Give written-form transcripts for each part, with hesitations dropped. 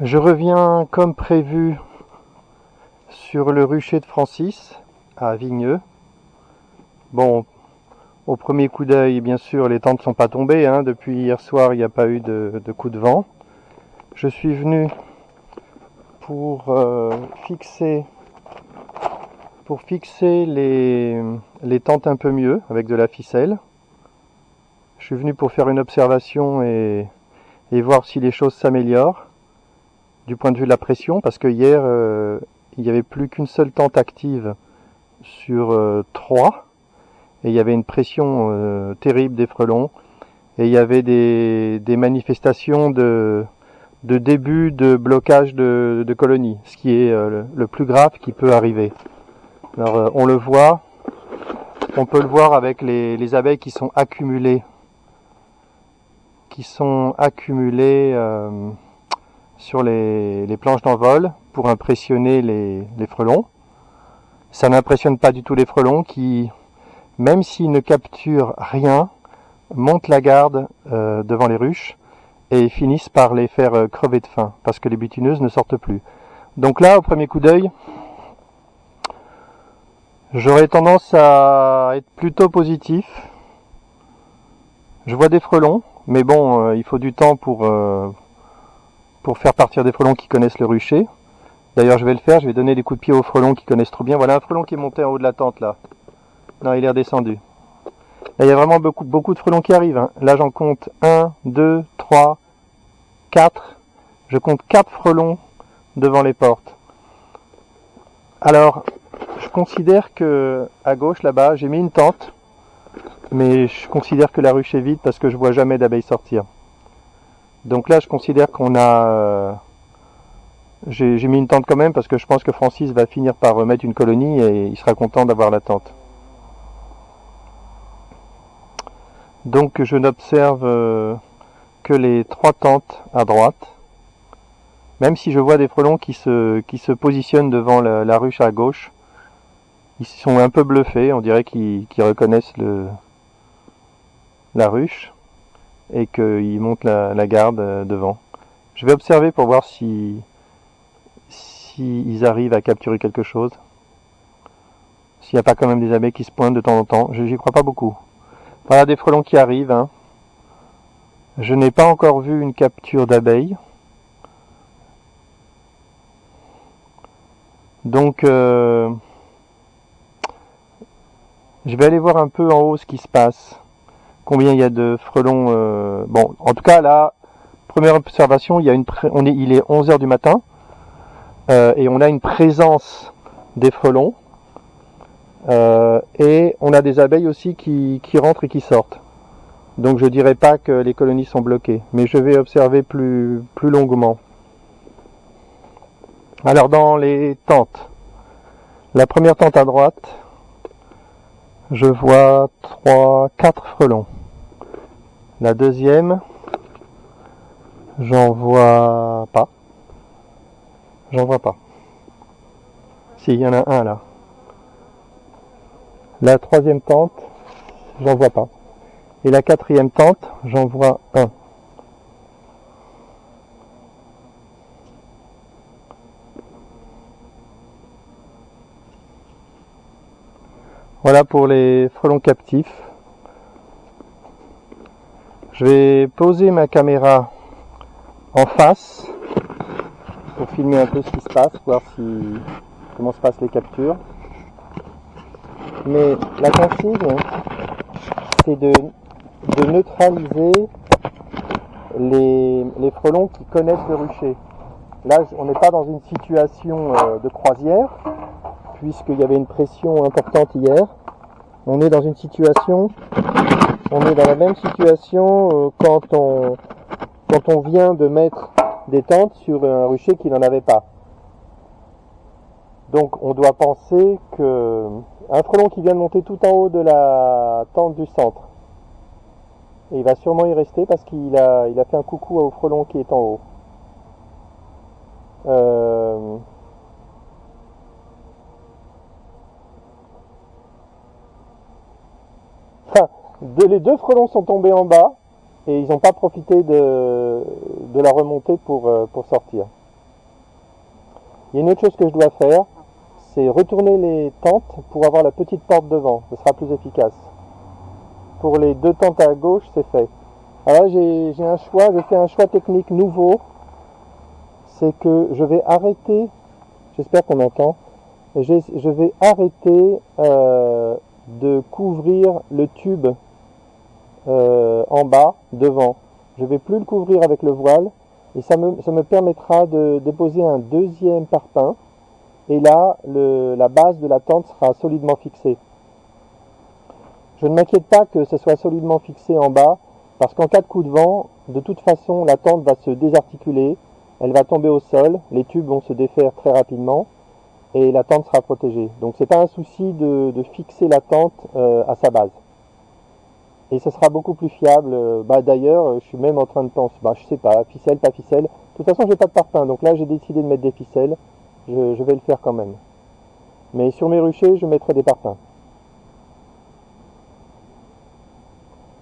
Je reviens comme prévu sur le rucher de Francis à Vigneux. Bon, au premier coup d'œil, bien sûr, les tentes ne sont pas tombées. Depuis hier soir, il n'y a pas eu de coup de vent. Je suis venu pour fixer les tentes un peu mieux avec de la ficelle. Je suis venu pour faire une observation et voir si les choses s'améliorent du point de vue de la pression, parce que hier, il n'y avait plus qu'une seule tente active sur 3, et il y avait une pression terrible des frelons, et il y avait des manifestations de début de blocage de colonies, ce qui est le plus grave qui peut arriver. Alors on peut le voir avec les abeilles qui sont accumulées sur les planches d'envol pour impressionner les frelons. Ça n'impressionne pas du tout les frelons qui, même s'ils ne capturent rien, montent la garde devant les ruches et finissent par les faire crever de faim parce que les butineuses ne sortent plus. Donc là, au premier coup d'œil, j'aurais tendance à être plutôt positif. Je vois des frelons, mais bon, il faut du temps pour faire partir des frelons qui connaissent le rucher. D'ailleurs, je vais le faire, je vais donner des coups de pied aux frelons qui connaissent trop bien. Voilà un frelon qui est monté en haut de la tente, là. Non, il est redescendu. Là, il y a vraiment beaucoup de frelons qui arrivent. Là, j'en compte 1, 2, 3, 4. Je compte 4 frelons devant les portes. Alors, je considère que à gauche, là-bas, j'ai mis une tente. Mais je considère que la ruche est vide parce que je vois jamais d'abeilles sortir. Donc là, je considère qu'on a... j'ai mis une tente quand même parce que je pense que Francis va finir par remettre une colonie et il sera content d'avoir la tente. Donc je n'observe que les 3 tentes à droite. Même si je vois des frelons qui se positionnent devant la ruche à gauche, ils sont un peu bluffés, on dirait qu'ils reconnaissent la ruche et qu'ils montent la garde devant. Je vais observer pour voir si ils arrivent à capturer quelque chose. S'il n'y a pas quand même des abeilles qui se pointent de temps en temps. J'y crois pas beaucoup. Voilà des frelons qui arrivent. Je n'ai pas encore vu une capture d'abeilles. Donc je vais aller voir un peu en haut ce qui se passe. Combien il y a de frelons. Bon, en tout cas là, première observation, il est 11h du matin. Et on a une présence des frelons. Et on a des abeilles aussi qui rentrent et qui sortent. Donc je dirais pas que les colonies sont bloquées, mais je vais observer plus longuement. Alors dans les tentes, la première tente à droite, je vois 4 frelons. La deuxième, j'en vois pas. Si, il y en a un là. La troisième tente, j'en vois pas. Et la quatrième tente, j'en vois un. Voilà pour les frelons captifs. Je vais poser ma caméra en face pour filmer un peu ce qui se passe, voir comment se passent les captures. Mais la consigne, c'est de neutraliser les frelons qui connaissent le rucher. Là, on n'est pas dans une situation de croisière, puisqu'il y avait une pression importante hier. On est dans la même situation quand on vient de mettre des tentes sur un rucher qui n'en avait pas. Donc on doit penser que un frelon qui vient de monter tout en haut de la tente du centre, et il va sûrement y rester parce qu'il a fait un coucou au frelon qui est en haut. Les 2 frelons sont tombés en bas et ils n'ont pas profité de la remontée pour sortir. Il y a une autre chose que je dois faire, c'est retourner les tentes pour avoir la petite porte devant. Ce sera plus efficace. Pour les deux tentes à gauche, c'est fait. Alors là, j'ai un choix, je fais un choix technique nouveau. C'est que je vais arrêter, j'espère qu'on entend, je vais arrêter de couvrir le tube en bas, devant. Je vais plus le couvrir avec le voile et ça me permettra de déposer un deuxième parpaing et là, la base de la tente sera solidement fixée. Je ne m'inquiète pas que ce soit solidement fixé en bas parce qu'en cas de coup de vent, de toute façon, la tente va se désarticuler, elle va tomber au sol, les tubes vont se défaire très rapidement et la tente sera protégée. Donc c'est pas un souci de fixer la tente à sa base. Et ce sera beaucoup plus fiable. D'ailleurs, je suis même en train de penser, je sais pas, ficelle, pas ficelle. De toute façon, j'ai pas de parpaing, donc là j'ai décidé de mettre des ficelles. Je vais le faire quand même. Mais sur mes ruchers, je mettrai des parpaings.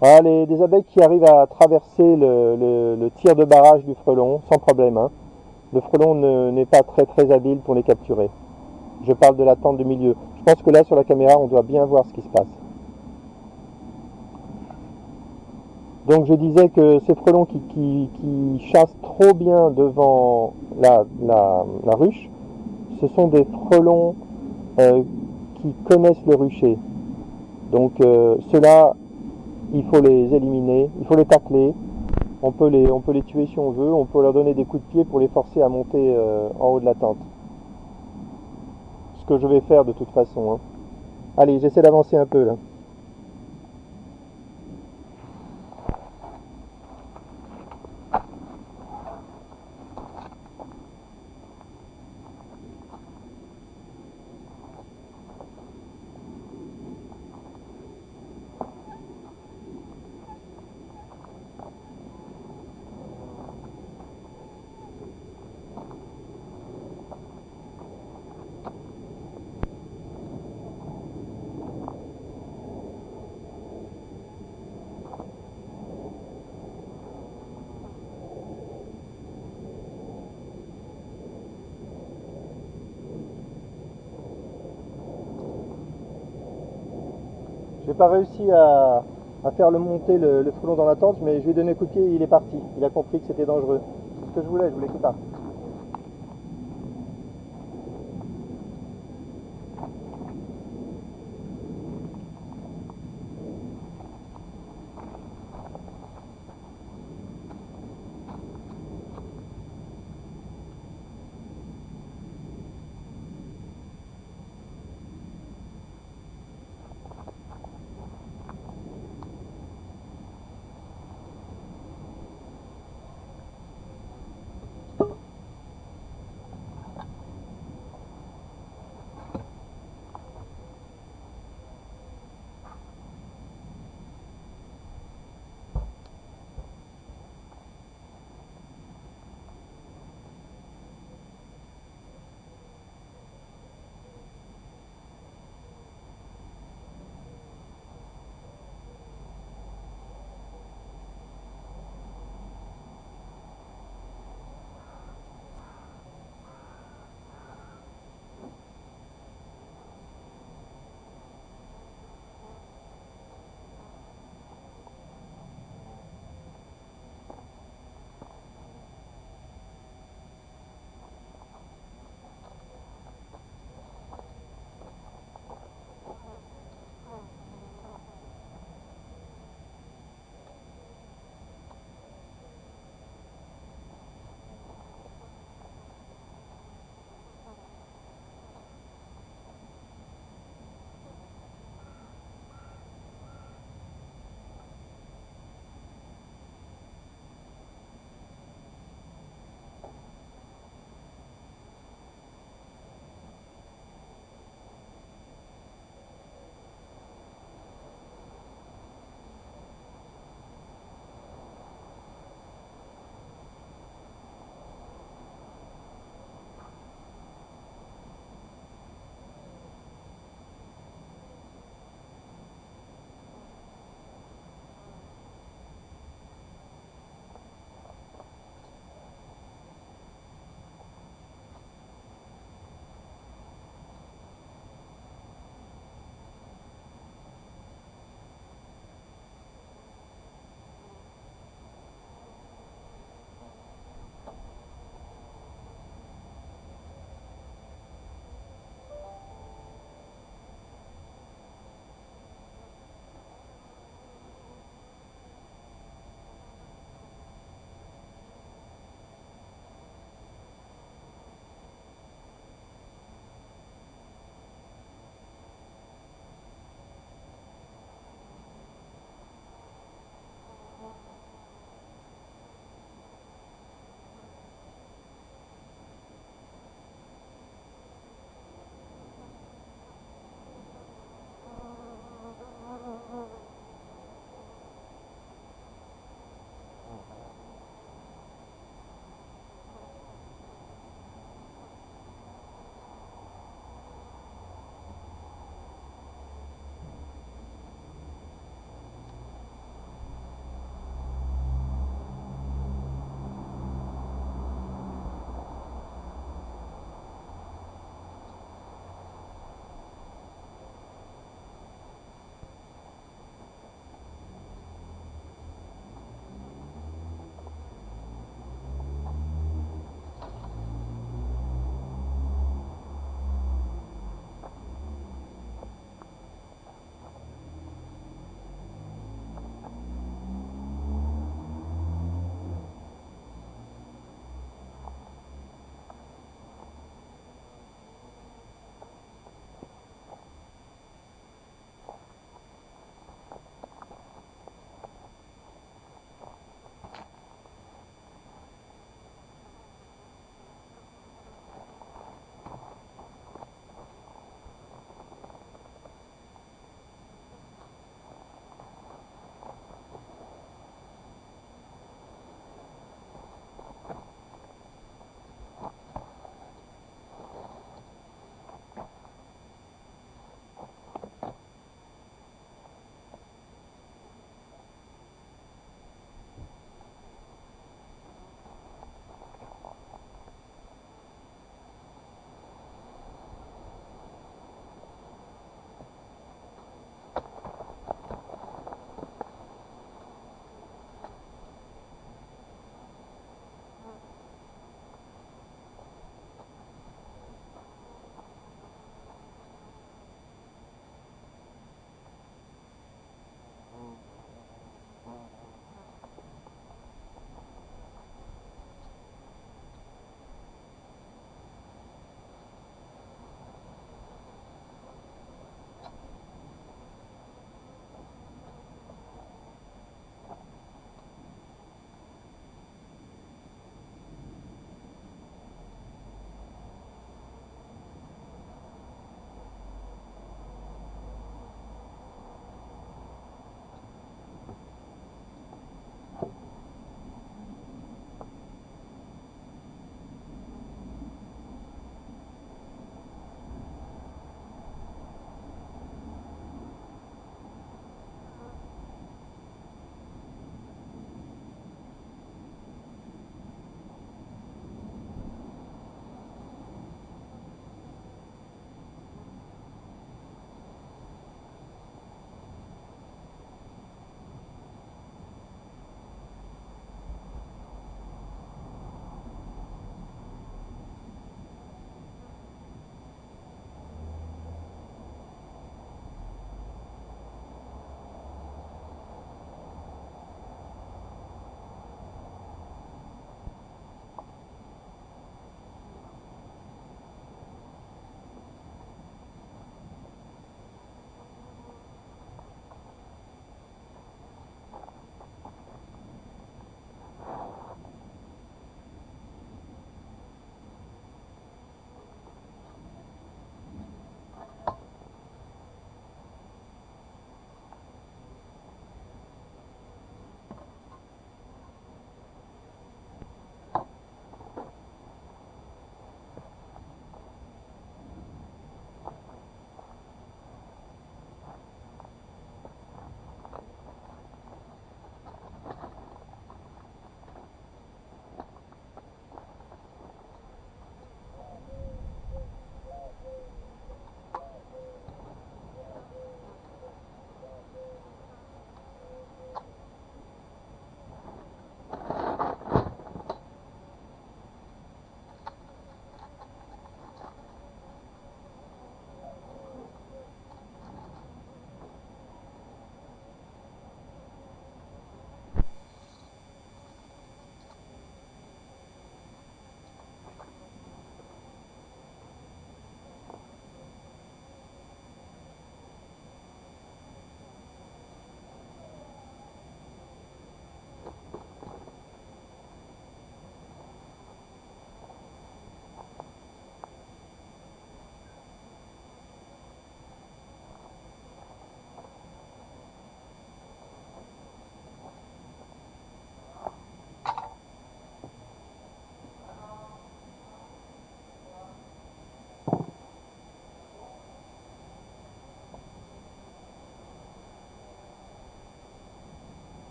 Voilà, des abeilles qui arrivent à traverser le tir de barrage du frelon sans problème. Hein. Le frelon n'est pas très habile pour les capturer. Je parle de la tente de milieu. Je pense que là, sur la caméra, on doit bien voir ce qui se passe. Donc je disais que ces frelons qui chassent trop bien devant la ruche, ce sont des frelons qui connaissent le rucher. Donc ceux-là, il faut les éliminer, il faut les tacler. On peut les tuer si on veut, on peut leur donner des coups de pied pour les forcer à monter en haut de la tente. Ce que je vais faire de toute façon. Hein. Allez, j'essaie d'avancer un peu là. J'ai pas réussi à faire monter le frelon dans la tente, mais je lui ai donné un coup de pied et il est parti. Il a compris que c'était dangereux. C'est ce que je voulais qu'il parte.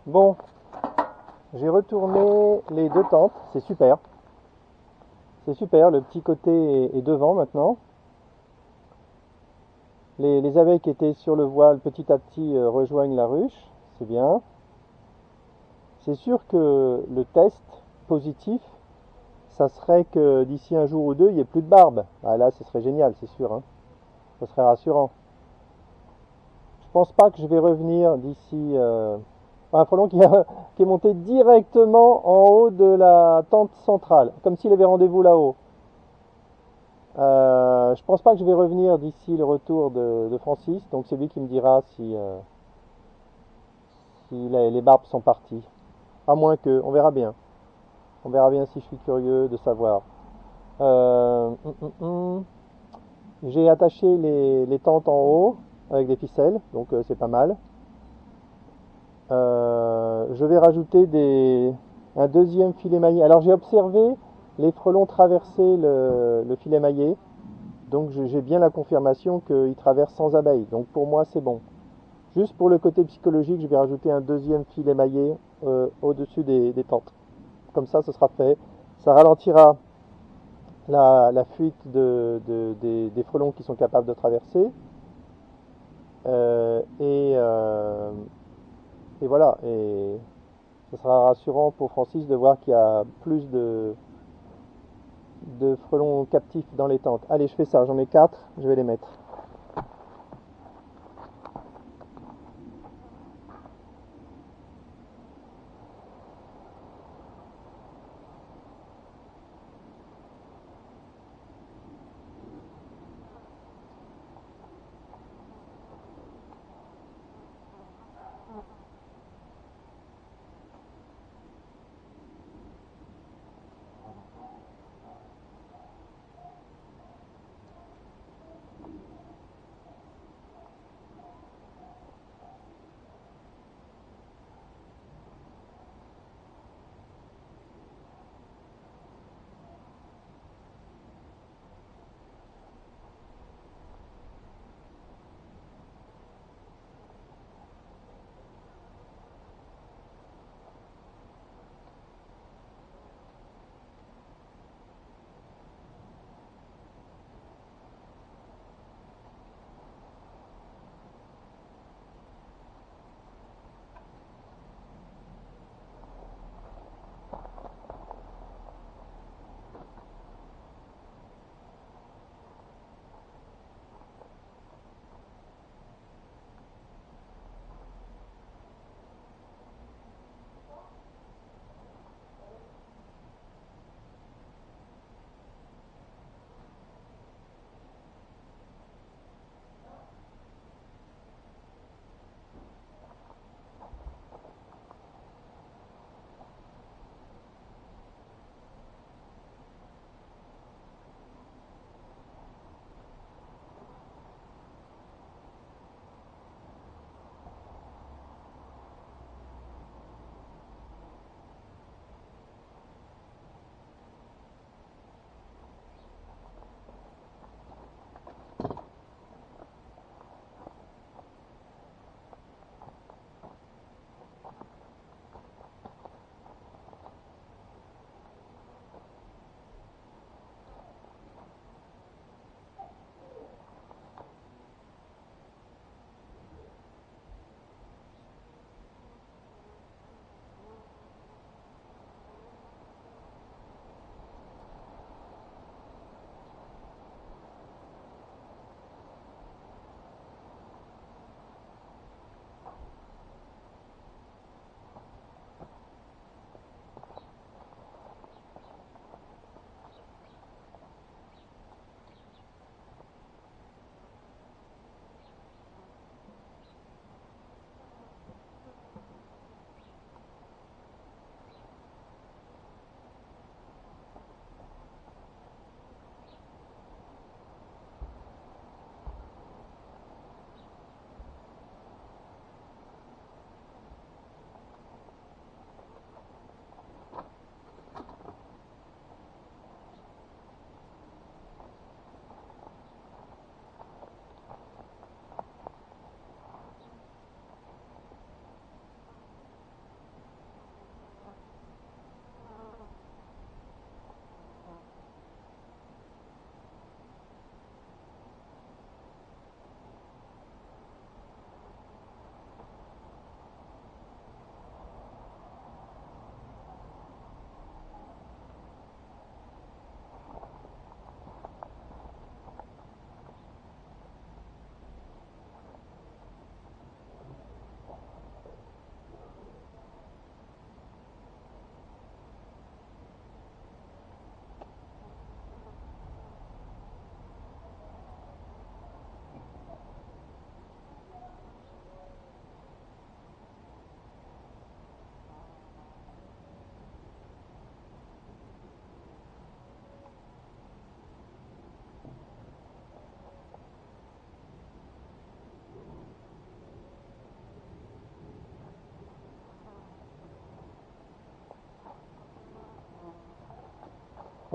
Bon, j'ai retourné les deux tentes, c'est super. C'est super, le petit côté est devant maintenant. Les abeilles qui étaient sur le voile petit à petit rejoignent la ruche, c'est bien. C'est sûr que le test positif, ça serait que d'ici un jour ou deux, il n'y ait plus de barbe. Ah là, ce serait génial, c'est sûr, hein. Ce serait rassurant. Je pense pas que je vais revenir d'ici. Un frelon qui est monté directement en haut de la tente centrale, comme s'il avait rendez-vous là-haut. Je pense pas que je vais revenir d'ici le retour de Francis, donc c'est lui qui me dira si les barbes sont parties. À moins que, on verra bien. On verra bien si je suis curieux de savoir. Euh, hum, hum, hum. J'ai attaché les tentes en haut avec des ficelles, donc c'est pas mal. Je vais rajouter un deuxième filet maillé. Alors j'ai observé les frelons traverser le filet maillé, donc j'ai bien la confirmation qu'ils traversent sans abeilles. Donc pour moi c'est bon. Juste pour le côté psychologique, je vais rajouter un deuxième filet maillé au-dessus des tentes. Comme ça, ce sera fait. Ça ralentira la fuite des frelons qui sont capables de traverser. Euh, et, euh, et voilà. Et ce sera rassurant pour Francis de voir qu'il y a plus de frelons captifs dans les tentes. Allez, je fais ça. J'en ai 4. Je vais les mettre.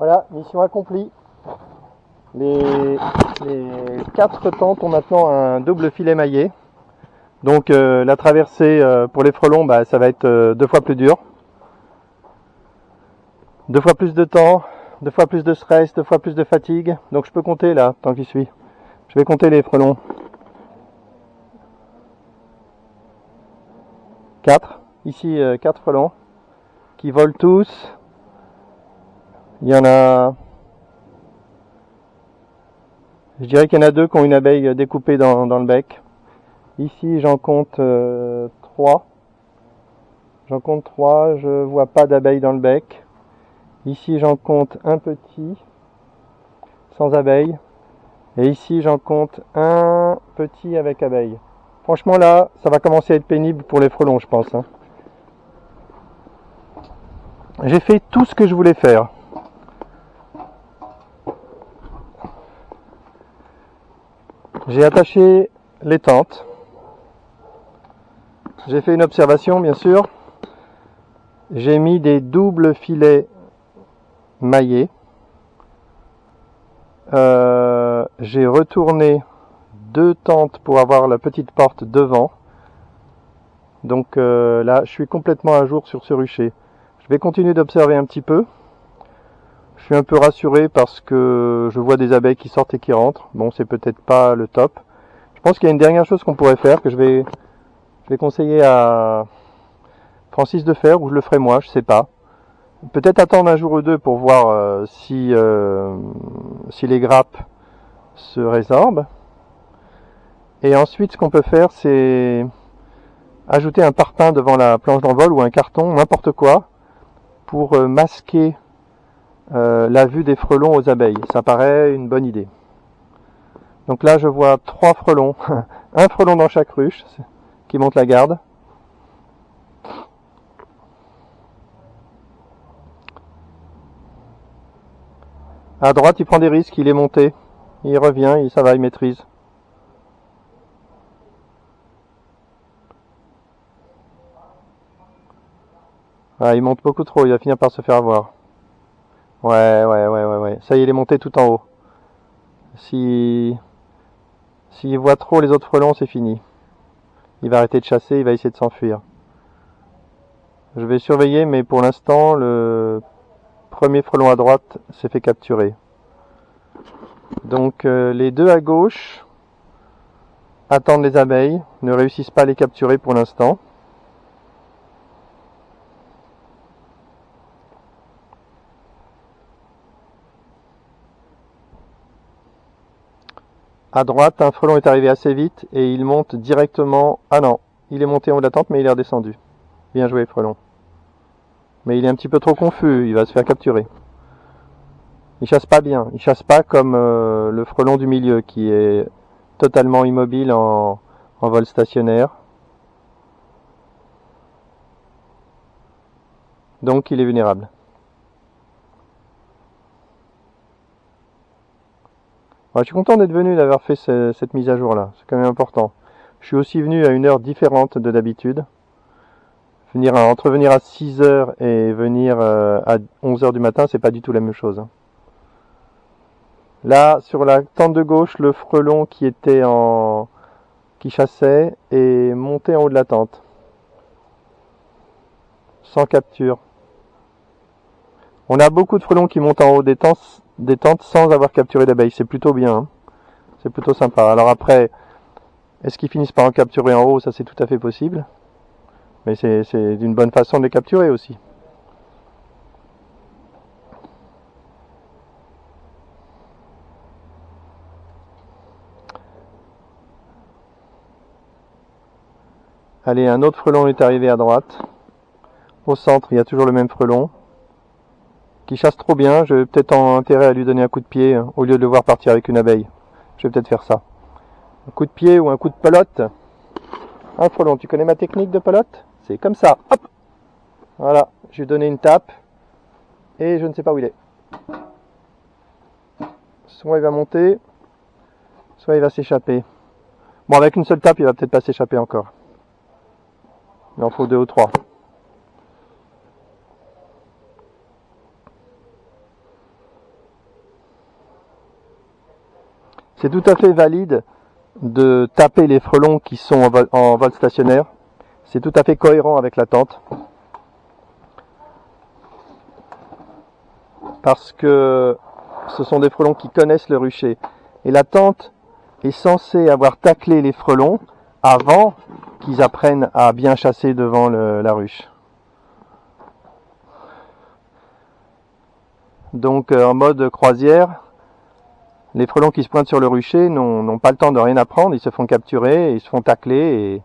Voilà, mission accomplie. Les 4 tentes ont maintenant un double filet maillé. Donc la traversée pour les frelons, bah, ça va être 2 fois plus dur. 2 fois plus de temps, 2 fois plus de stress, 2 fois plus de fatigue. Donc je peux compter là, tant que j'y suis. Je vais compter les frelons. 4. Ici 4 frelons qui volent tous. Il y en a... Je dirais qu'il y en a 2 qui ont une abeille découpée dans le bec. Ici j'en compte 3. J'en compte 3, je vois pas d'abeille dans le bec. Ici j'en compte un petit, sans abeille. Et ici j'en compte un petit avec abeille. Franchement là, ça va commencer à être pénible pour les frelons, je pense. Hein. J'ai fait tout ce que je voulais faire. J'ai attaché les tentes. J'ai fait une observation, bien sûr. J'ai mis des doubles filets maillés. J'ai retourné 2 tentes pour avoir la petite porte devant. Donc là, je suis complètement à jour sur ce rucher. Je vais continuer d'observer un petit peu. Je suis un peu rassuré parce que je vois des abeilles qui sortent et qui rentrent. Bon, c'est peut-être pas le top. Je pense qu'il y a une dernière chose qu'on pourrait faire, que je vais conseiller à Francis de faire, ou je le ferai moi, je sais pas. Peut-être attendre un jour ou 2 pour voir si les grappes se résorbent. Et ensuite, ce qu'on peut faire, c'est ajouter un parpaing devant la planche d'envol ou un carton, n'importe quoi, pour masquer la vue des frelons aux abeilles. Ça paraît une bonne idée. Donc là, je vois 3 frelons, un frelon dans chaque ruche, qui monte la garde. À droite, il prend des risques, il est monté. Il revient, ça va, il maîtrise. Ah, il monte beaucoup trop, il va finir par se faire avoir. Ouais. Ça y est, il est monté tout en haut. S'il voit trop les autres frelons, c'est fini. Il va arrêter de chasser, il va essayer de s'enfuir. Je vais surveiller, mais pour l'instant, le premier frelon à droite s'est fait capturer. Donc les 2 à gauche attendent les abeilles, ne réussissent pas à les capturer pour l'instant. À droite, un frelon est arrivé assez vite et il monte directement... Ah non, il est monté en haut de la tente mais il est redescendu. Bien joué frelon. Mais il est un petit peu trop confus, il va se faire capturer. Il chasse pas bien, il chasse pas comme le frelon du milieu qui est totalement immobile en vol stationnaire. Donc il est vulnérable. Ouais, je suis content d'être venu, d'avoir fait cette mise à jour là, c'est quand même important. Je suis aussi venu à une heure différente de d'habitude. Entre venir à 6h et venir à 11h du matin, c'est pas du tout la même chose. Hein. Là, sur la tente de gauche, le frelon qui chassait est monté en haut de la tente. Sans capture. On a beaucoup de frelons qui montent en haut des tentes sans avoir capturé d'abeilles. C'est plutôt bien. Hein. C'est plutôt sympa. Alors après, est-ce qu'ils finissent par en capturer en haut? Ça, c'est tout à fait possible. Mais c'est d'une bonne façon de les capturer aussi. Allez, un autre frelon est arrivé à droite. Au centre, il y a toujours le même frelon. Qui chasse trop bien. J'ai peut-être intérêt à lui donner un coup de pied au lieu de le voir partir avec une abeille. Je vais peut-être faire ça. Un coup de pied ou un coup de pelote. Un frelon, tu connais ma technique de pelote? C'est comme ça. Hop! Voilà, je lui ai donné une tape. Et je ne sais pas où il est. Soit il va monter, soit il va s'échapper. Bon, avec une seule tape, il va peut-être pas s'échapper encore. Il en faut 2 ou 3. C'est tout à fait valide de taper les frelons qui sont en vol stationnaire. C'est tout à fait cohérent avec la tente. Parce que ce sont des frelons qui connaissent le rucher. Et la tente est censée avoir taclé les frelons avant qu'ils apprennent à bien chasser devant la ruche. Donc en mode croisière, les frelons qui se pointent sur le rucher n'ont pas le temps de rien apprendre, ils se font capturer, ils se font tacler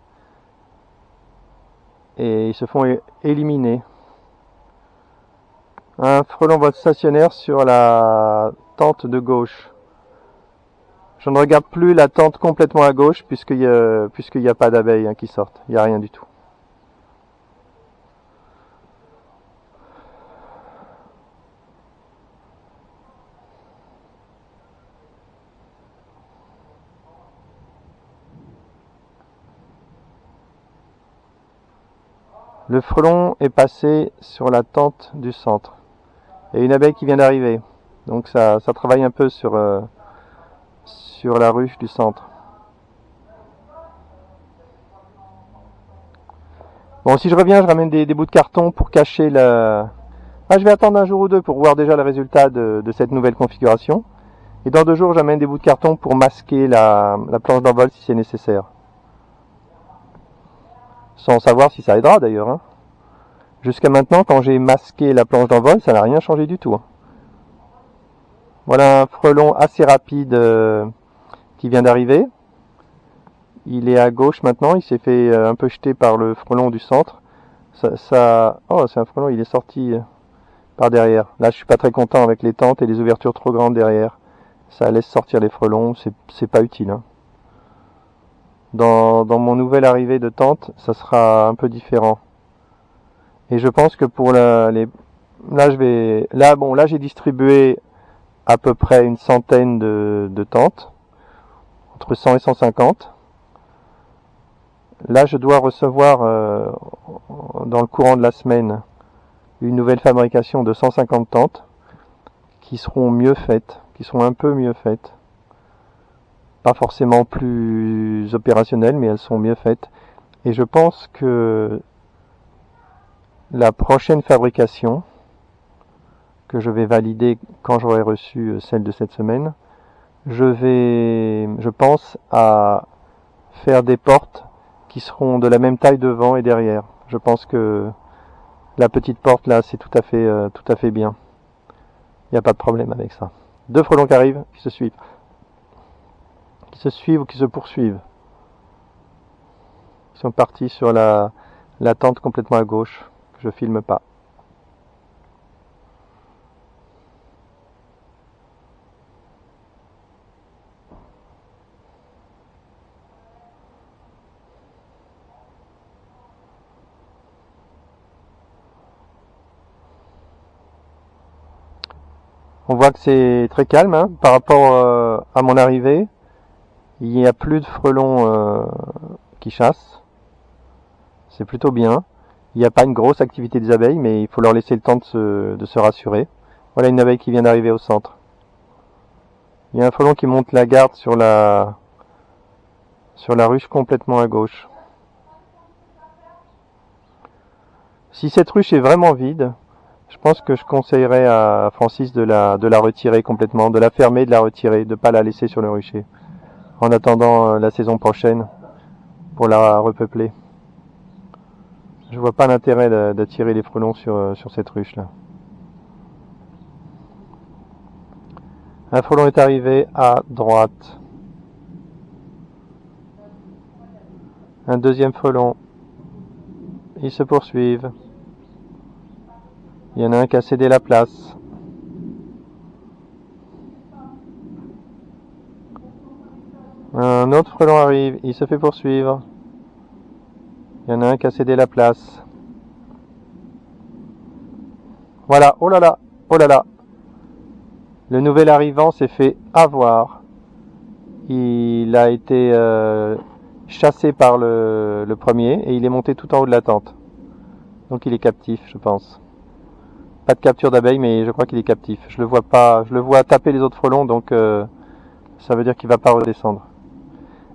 et ils se font éliminer. Un frelon vol stationnaire sur la tente de gauche. Je ne regarde plus la tente complètement à gauche puisqu'il n'y a pas d'abeilles qui sortent, il n'y a rien du tout. Le frelon est passé sur la tente du centre. Il y a une abeille qui vient d'arriver. Donc ça travaille un peu sur la ruche du centre. Bon, si je reviens, je ramène des bouts de carton pour cacher la... je vais attendre un jour ou deux pour voir déjà le résultat de cette nouvelle configuration. Et dans 2 jours, j'amène des bouts de carton pour masquer la planche d'envol si c'est nécessaire. Sans savoir si ça aidera d'ailleurs. Jusqu'à maintenant, quand j'ai masqué la planche d'envol, ça n'a rien changé du tout. Voilà un frelon assez rapide qui vient d'arriver. Il est à gauche maintenant, il s'est fait un peu jeter par le frelon du centre. Oh, c'est un frelon, il est sorti par derrière. Là, je suis pas très content avec les tentes et les ouvertures trop grandes derrière. Ça laisse sortir les frelons, c'est pas utile. Dans mon nouvelle arrivée de tente, ça sera un peu différent. Et je pense que pour là j'ai distribué à peu près une centaine de tentes, entre 100 et 150. Là, je dois recevoir dans le courant de la semaine une nouvelle fabrication de 150 tentes qui seront mieux faites, qui seront un peu mieux faites. Pas forcément plus opérationnelles, mais elles sont mieux faites. Et je pense que la prochaine fabrication, que je vais valider quand j'aurai reçu celle de cette semaine, je pense à faire des portes qui seront de la même taille devant et derrière. Je pense que la petite porte là, c'est tout à fait bien. Il n'y a pas de problème avec ça. 2 frelons qui arrivent, qui se suivent ou qui se poursuivent. Ils sont partis sur la tente complètement à gauche, que je filme pas. On voit que c'est très calme par rapport à mon arrivée. Il n'y a plus de frelons qui chassent. C'est plutôt bien. Il n'y a pas une grosse activité des abeilles, mais il faut leur laisser le temps de se rassurer. Voilà une abeille qui vient d'arriver au centre. Il y a un frelon qui monte la garde sur la ruche complètement à gauche. Si cette ruche est vraiment vide, je pense que je conseillerais à Francis de la retirer complètement, de la fermer, de la retirer, de ne pas la laisser sur le rucher, en attendant la saison prochaine pour la repeupler. Je vois pas l'intérêt d'attirer les frelons sur cette ruche là. Un frelon est arrivé à droite. Un deuxième frelon. Ils se poursuivent. Il y en a un qui a cédé la place. Un autre frelon arrive, il se fait poursuivre. Il y en a un qui a cédé la place. Voilà, oh là là, oh là là. Le nouvel arrivant s'est fait avoir. Il a été chassé par le premier et il est monté tout en haut de la tente. Donc il est captif, je pense. Pas de capture d'abeille, mais je crois qu'il est captif. Je le vois pas, je le vois taper les autres frelons, donc ça veut dire qu'il va pas redescendre.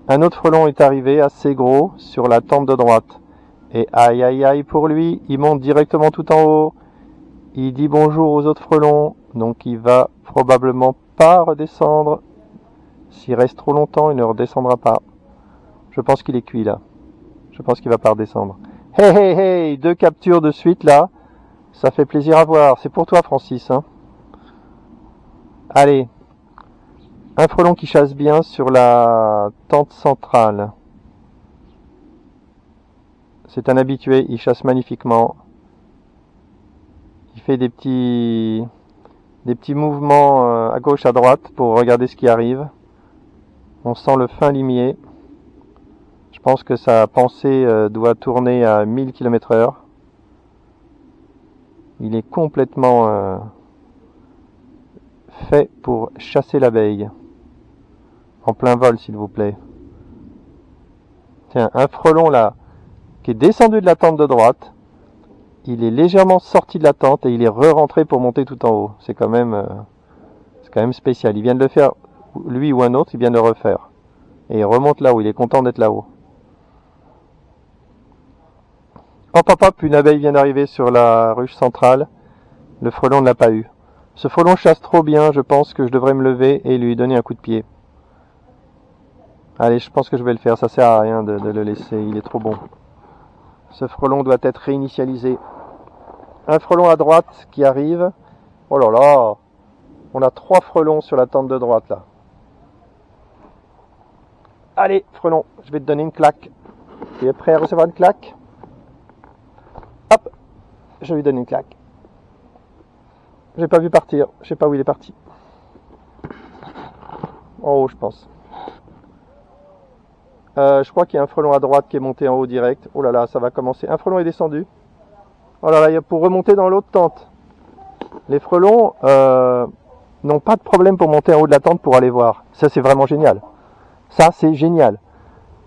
Un autre frelon est arrivé assez gros sur la tente de droite. Et aïe aïe aïe pour lui, il monte directement tout en haut. Il dit bonjour aux autres frelons, donc il va probablement pas redescendre. S'il reste trop longtemps, il ne redescendra pas. Je pense qu'il est cuit là. Je pense qu'il va pas redescendre. Hey hey hey, 2 captures de suite là. Ça fait plaisir à voir. C'est pour toi Francis. Hein. Allez. Un frelon qui chasse bien sur la tente centrale. C'est un habitué, il chasse magnifiquement. Il fait des petits mouvements à gauche, à droite pour regarder ce qui arrive. On sent le fin limier. Je pense que sa pensée doit tourner à 1000 km/h. Il est complètement fait pour chasser l'abeille. En plein vol, s'il vous plaît. Tiens, un frelon là, qui est descendu de la tente de droite. Il est légèrement sorti de la tente et il est re-rentré pour monter tout en haut. C'est quand même spécial. Il vient de le faire, lui ou un autre, il vient de le refaire. Et il remonte là-haut, il est content d'être là-haut. Hop hop hop, une abeille vient d'arriver sur la ruche centrale. Le frelon ne l'a pas eu. Ce frelon chasse trop bien, je pense que je devrais me lever et lui donner un coup de pied. Allez, je pense que je vais le faire, ça sert à rien de le laisser, il est trop bon. Ce frelon doit être réinitialisé. Un frelon à droite qui arrive. Oh là là, on a 3 frelons sur la tente de droite là. Allez, frelon, je vais te donner une claque. Tu es prêt à recevoir une claque? Hop, je lui donne une claque. J'ai pas vu partir, je sais pas où il est parti. En haut, je pense. Je crois qu'il y a un frelon à droite qui est monté en haut direct. Oh là là, ça va commencer. Un frelon est descendu. Oh là là, il y a pour remonter dans l'autre tente. Les frelons n'ont pas de problème pour monter en haut de la tente pour aller voir. Ça, c'est vraiment génial. Ça, c'est génial.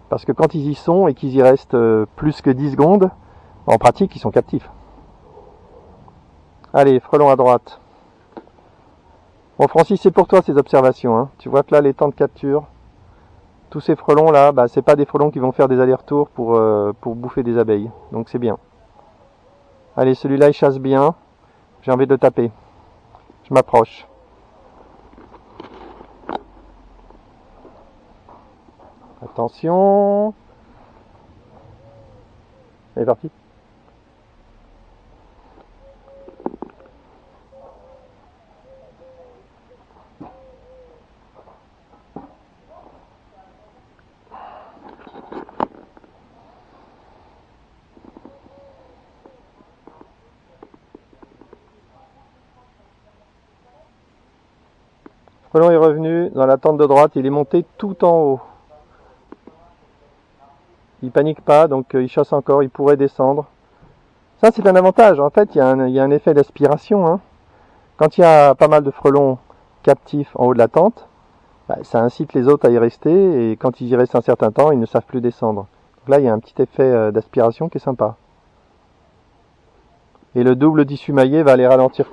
Parce que quand ils y sont et qu'ils y restent plus que 10 secondes, en pratique, ils sont captifs. Allez, frelon à droite. Bon, Francis, c'est pour toi ces observations. Hein. Tu vois que là, les temps de capture, tous ces frelons là, bah, c'est pas des frelons qui vont faire des allers-retours pour bouffer des abeilles. Donc c'est bien. Allez, celui-là, il chasse bien. J'ai envie de le taper. Je m'approche. Attention. Il est parti. Le frelon est revenu dans la tente de droite, il est monté tout en haut. Il panique pas, donc il chasse encore, il pourrait descendre. Ça, c'est un avantage. En fait, il y a un effet d'aspiration. Hein. Quand il y a pas mal de frelons captifs en haut de la tente, bah, ça incite les autres à y rester, et quand ils y restent un certain temps, ils ne savent plus descendre. Donc là, il y a un petit effet d'aspiration qui est sympa. Et le double tissu maillé va les ralentir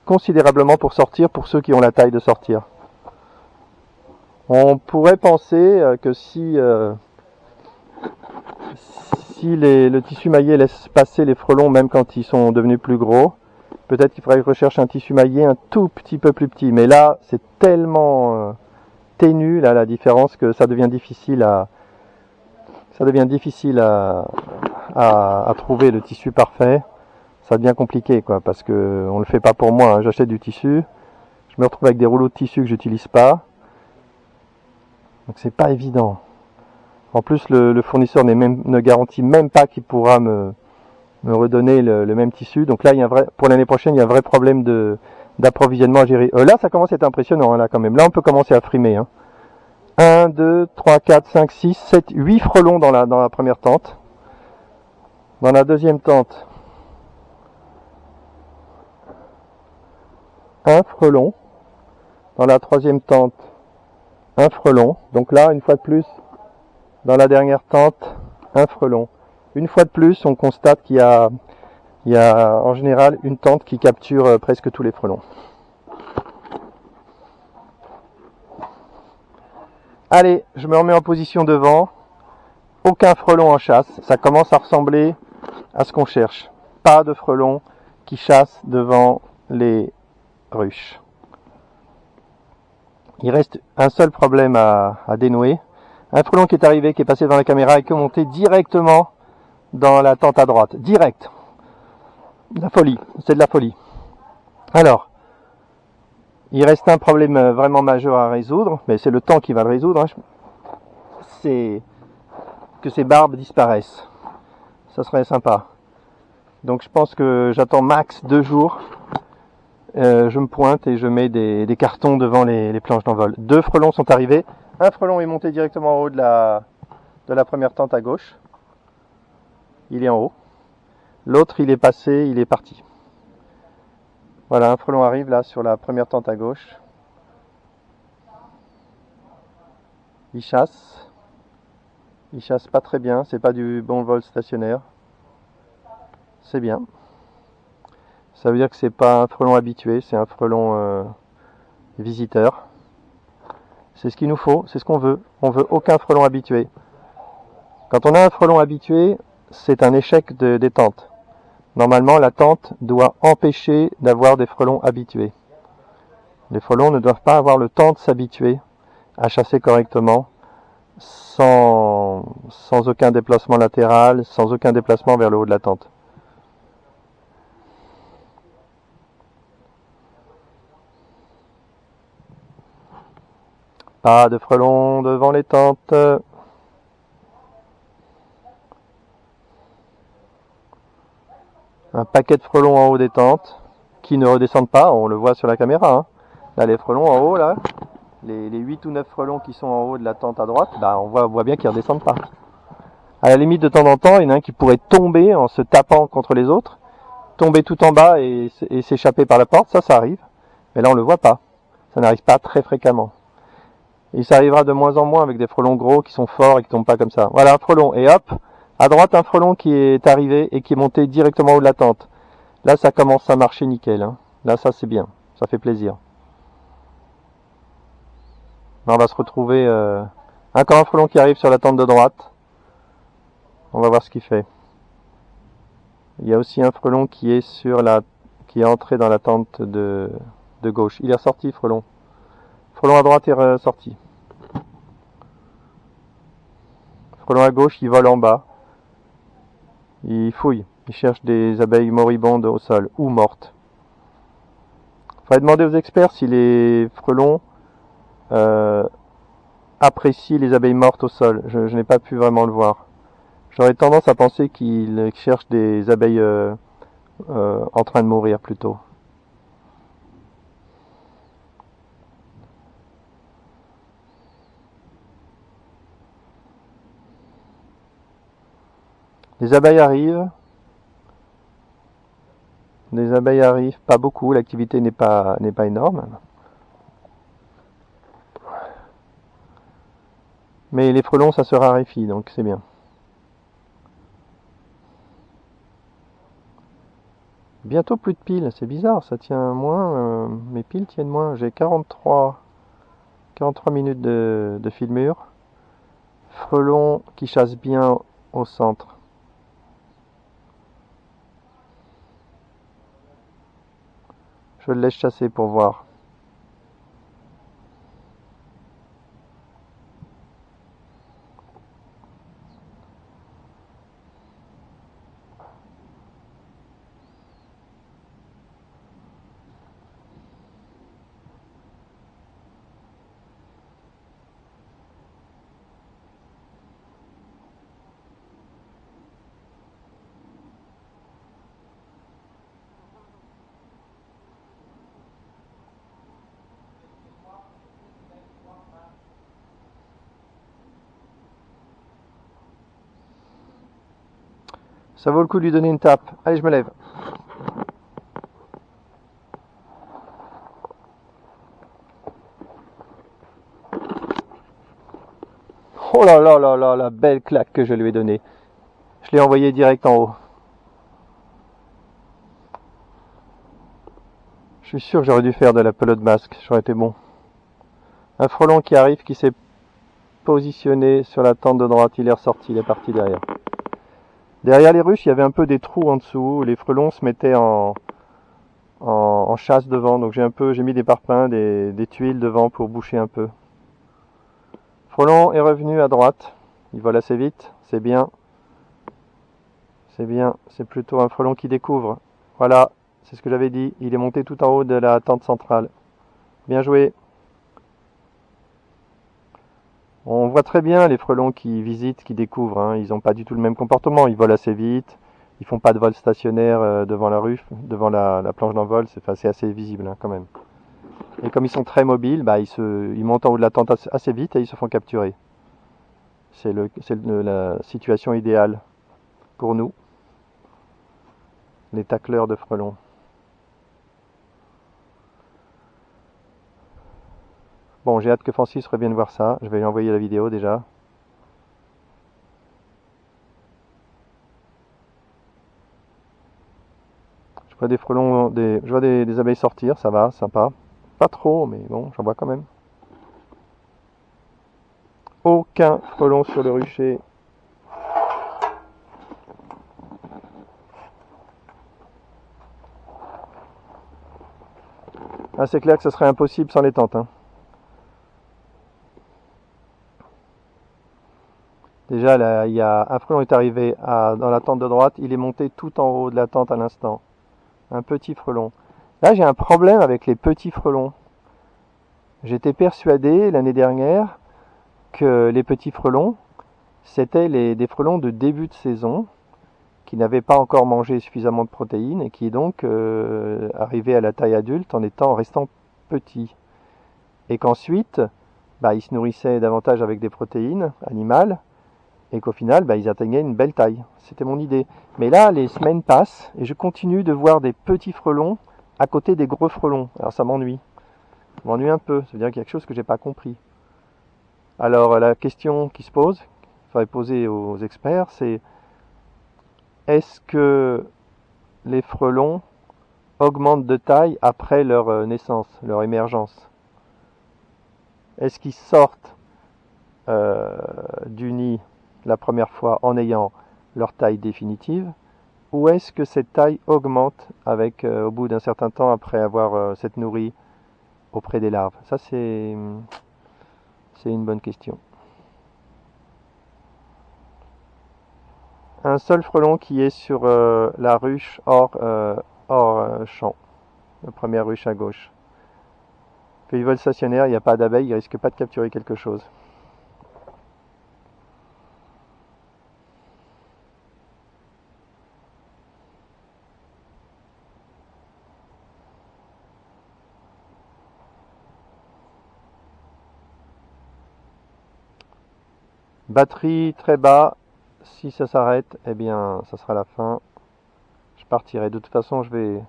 considérablement pour sortir, pour ceux qui ont la taille de sortir. On pourrait penser que si le tissu maillé laisse passer les frelons même quand ils sont devenus plus gros, peut-être qu'il faudrait que je recherche un tissu maillé un tout petit peu plus petit. Mais là, c'est tellement ténu là, la différence, que ça devient difficile à trouver le tissu parfait. Ça devient compliqué, quoi, parce que on le fait pas pour moi. Hein. J'achète du tissu, je me retrouve avec des rouleaux de tissu que j'utilise pas, donc c'est pas évident. En plus, le fournisseur ne garantit même pas qu'il pourra me redonner le même tissu. Donc là, pour l'année prochaine, il y a un vrai problème d'approvisionnement à gérer. Là, ça commence à être impressionnant, hein, là, quand même. Là, on peut commencer à frimer. Hein. 1, 2, 3, 4, 5, 6, 7, 8 frelons dans la première tente. Dans la deuxième tente, un frelon. Dans la troisième tente, un frelon. Donc là, une fois de plus, dans la dernière tente, un frelon. Une fois de plus, on constate qu'il y a en général une tente qui capture presque tous les frelons. Allez, je me remets en position devant. Aucun frelon en chasse. Ça commence à ressembler à ce qu'on cherche. Pas de frelon qui chasse devant les ruches. Il reste un seul problème à dénouer. Un frelon qui est arrivé, qui est passé devant la caméra et qui est monté directement dans la tente à droite. Direct. La folie. C'est de la folie. Alors, il reste un problème vraiment majeur à résoudre, mais c'est le temps qui va le résoudre. Hein. C'est que ces barbes disparaissent. Ça serait sympa. Donc je pense que j'attends max 2 jours. Je me pointe et je mets des cartons devant les planches d'envol. 2 frelons sont arrivés. Un frelon est monté directement en haut de la première tente à gauche. Il est en haut. L'autre, il est passé, il est parti. Voilà, un frelon arrive là sur la première tente à gauche. Il chasse. Il chasse pas très bien, c'est pas du bon vol stationnaire. C'est bien. Ça veut dire que c'est pas un frelon habitué, c'est un frelon visiteur. C'est ce qu'il nous faut, c'est ce qu'on veut. On veut aucun frelon habitué. Quand on a un frelon habitué, c'est un échec des tentes. Normalement, la tente doit empêcher d'avoir des frelons habitués. Les frelons ne doivent pas avoir le temps de s'habituer à chasser correctement, sans aucun déplacement latéral, sans aucun déplacement vers le haut de la tente. Pas de frelons devant les tentes. Un paquet de frelons en haut des tentes qui ne redescendent pas, on le voit sur la caméra. Hein. Là, les frelons en haut, là, les 8 ou 9 frelons qui sont en haut de la tente à droite, bah, on voit bien qu'ils ne redescendent pas. À la limite, de temps en temps, il y en a un qui pourrait tomber en se tapant contre les autres, tomber tout en bas et s'échapper par la porte, ça arrive. Mais là, on ne le voit pas. Ça n'arrive pas très fréquemment. Et ça arrivera de moins en moins avec des frelons gros qui sont forts et qui tombent pas comme ça. Voilà un frelon. Et hop, à droite un frelon qui est arrivé et qui est monté directement au haut de la tente. Là, ça commence à marcher nickel. Hein. Là, ça c'est bien. Ça fait plaisir. Là, on va se retrouver... encore un frelon qui arrive sur la tente de droite. On va voir ce qu'il fait. Il y a aussi un frelon qui est entré dans la tente de gauche. Il est ressorti, frelon. Frelon à droite est ressorti. Frelon à gauche, il vole en bas. Il fouille. Il cherche des abeilles moribondes au sol ou mortes. Il faudrait demander aux experts si les frelons apprécient les abeilles mortes au sol. Je n'ai pas pu vraiment le voir. J'aurais tendance à penser qu'ils cherchent des abeilles en train de mourir plutôt. Les abeilles arrivent. Les abeilles arrivent, pas beaucoup, l'activité n'est pas énorme. Mais les frelons, ça se raréfie, donc c'est bien. Bientôt plus de piles, c'est bizarre, ça tient moins, mes piles tiennent moins. J'ai 43 minutes de filmure. Frelon qui chasse bien au centre. Je le laisse chasser pour voir. Ça vaut le coup de lui donner une tape. Allez, je me lève. Oh là là là là, la belle claque que je lui ai donnée. Je l'ai envoyé direct en haut. Je suis sûr que j'aurais dû faire de la pelote basque, j'aurais été bon. Un frelon qui arrive, qui s'est positionné sur la tente de droite, il est ressorti, il est parti derrière. Derrière les ruches, il y avait un peu des trous en dessous, les frelons se mettaient en chasse devant, donc j'ai mis des parpaings, des tuiles devant pour boucher un peu. Frelon est revenu à droite, il vole assez vite, c'est bien. C'est bien, c'est plutôt un frelon qui découvre. Voilà, c'est ce que j'avais dit, il est monté tout en haut de la tente centrale. Bien joué. On voit très bien les frelons qui visitent, qui découvrent, hein. Ils n'ont pas du tout le même comportement, ils volent assez vite, ils font pas de vol stationnaire devant la ruche, devant la planche d'envol, c'est assez visible hein, quand même. Et comme ils sont très mobiles, bah, ils montent en haut de la tente assez vite et ils se font capturer. C'est la situation idéale pour nous, les tacleurs de frelons. Bon, j'ai hâte que Francis revienne voir ça. Je vais lui envoyer la vidéo déjà. Je vois des frelons, je vois des abeilles sortir, ça va, sympa. Pas trop, mais bon, j'en vois quand même. Aucun frelon sur le rucher. Ah, c'est clair que ce serait impossible sans les tentes, hein. Déjà, là, il y a un frelon est arrivé dans la tente de droite, il est monté tout en haut de la tente à l'instant. Un petit frelon. Là, j'ai un problème avec les petits frelons. J'étais persuadé l'année dernière que les petits frelons, c'était des frelons de début de saison qui n'avaient pas encore mangé suffisamment de protéines et qui donc arrivaient à la taille adulte en restant petits. Et qu'ensuite, bah, ils se nourrissaient davantage avec des protéines animales et qu'au final, bah, ils atteignaient une belle taille. C'était mon idée. Mais là, les semaines passent et je continue de voir des petits frelons à côté des gros frelons. Alors ça m'ennuie. Ça m'ennuie un peu. Ça veut dire qu'il y a quelque chose que j'ai pas compris. Alors la question qui se pose, qu'il faudrait poser aux experts, c'est est-ce que les frelons augmentent de taille après leur naissance, leur émergence? Est-ce qu'ils sortent du nid la première fois en ayant leur taille définitive, ou est-ce que cette taille augmente au bout d'un certain temps après avoir s'être nourri auprès des larves? Ça c'est une bonne question. Un seul frelon qui est sur la ruche hors champ, la première ruche à gauche. Qu'il vole stationnaire, il n'y a pas d'abeilles, il risque pas de capturer quelque chose. Batterie très bas, si ça s'arrête, eh bien ça sera la fin. Je partirai. De toute façon, je vais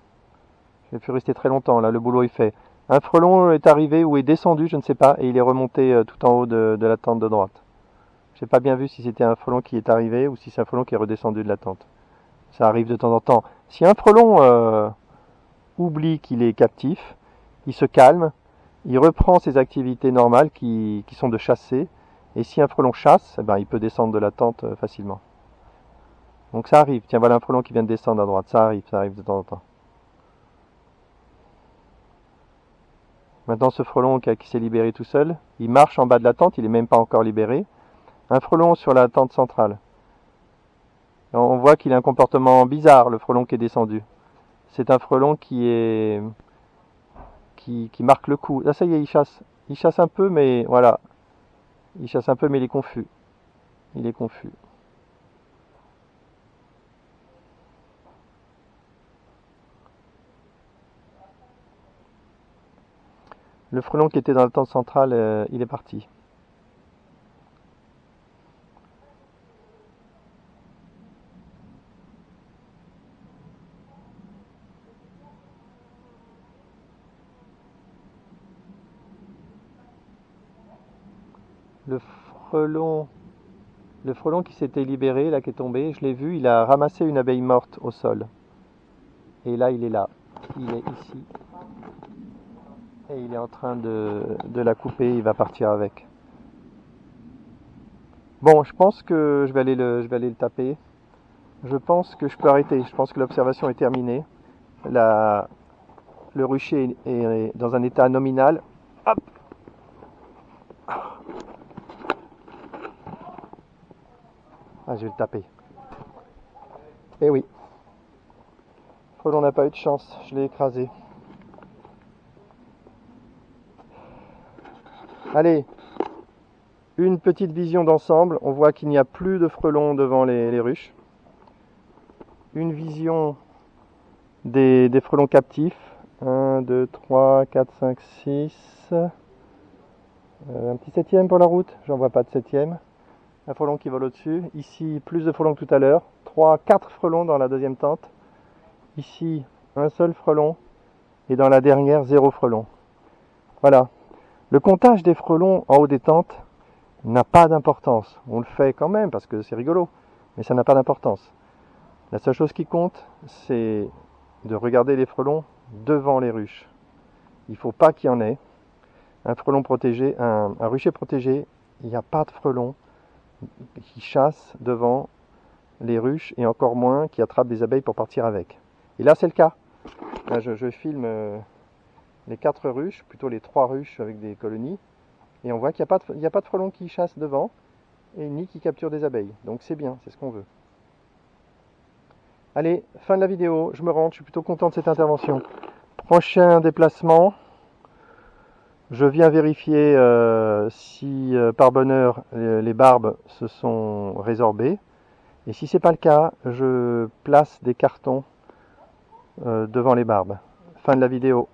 plus rester très longtemps, là le boulot est fait. Un frelon est arrivé ou est descendu, je ne sais pas, et il est remonté tout en haut de la tente de droite. J'ai pas bien vu si c'était un frelon qui est arrivé ou si c'est un frelon qui est redescendu de la tente. Ça arrive de temps en temps. Si un frelon oublie qu'il est captif, il se calme, il reprend ses activités normales qui sont de chasser, et si un frelon chasse, eh ben, il peut descendre de la tente facilement. Donc ça arrive. Tiens, voilà un frelon qui vient de descendre à droite. Ça arrive de temps en temps. Maintenant, ce frelon qui s'est libéré tout seul, il marche en bas de la tente, il n'est même pas encore libéré. Un frelon sur la tente centrale. On voit qu'il a un comportement bizarre, le frelon qui est descendu. C'est un frelon qui marque le coup. Là, ça y est, il chasse. Il chasse un peu, mais voilà. Il chasse un peu, mais il est confus. Il est confus. Le frelon qui était dans la tente centrale, il est parti. Le frelon, le frelon qui s'était libéré, là, qui est tombé, je l'ai vu, il a ramassé une abeille morte au sol. Et là, il est là. Il est ici. Et il est en train de la couper, il va partir avec. Bon, je pense que je vais aller le taper. Je pense que je peux arrêter. Je pense que l'observation est terminée. Le rucher est dans un état nominal. Hop. Ah, je vais le taper. Eh oui. Frelon n'a pas eu de chance. Je l'ai écrasé. Allez. Une petite vision d'ensemble. On voit qu'il n'y a plus de frelons devant les ruches. Une vision des frelons captifs. 1, 2, 3, 4, 5, 6. Un petit septième pour la route. J'en vois pas de septième. Un frelon qui vole au-dessus. Ici, plus de frelons que tout à l'heure. 3, 4 frelons dans la deuxième tente. Ici, un seul frelon. Et dans la dernière, 0 frelon. Voilà. Le comptage des frelons en haut des tentes n'a pas d'importance. On le fait quand même parce que c'est rigolo. Mais ça n'a pas d'importance. La seule chose qui compte, c'est de regarder les frelons devant les ruches. Il ne faut pas qu'il y en ait. Un frelon protégé, un rucher protégé, il n'y a pas de frelons qui chassent devant les ruches et encore moins qui attrapent des abeilles pour partir avec. Et là, c'est le cas. Là, je filme les 4 ruches, plutôt les 3 ruches avec des colonies, et on voit qu'il n'y a pas de frelons qui chassent devant et ni qui capturent des abeilles. Donc c'est bien, c'est ce qu'on veut. Allez, fin de la vidéo, je me rends, je suis plutôt content de cette intervention. Prochain déplacement, je viens vérifier si par bonheur les barbes se sont résorbées. Et si ce n'est pas le cas, je place des cartons devant les barbes. Fin de la vidéo.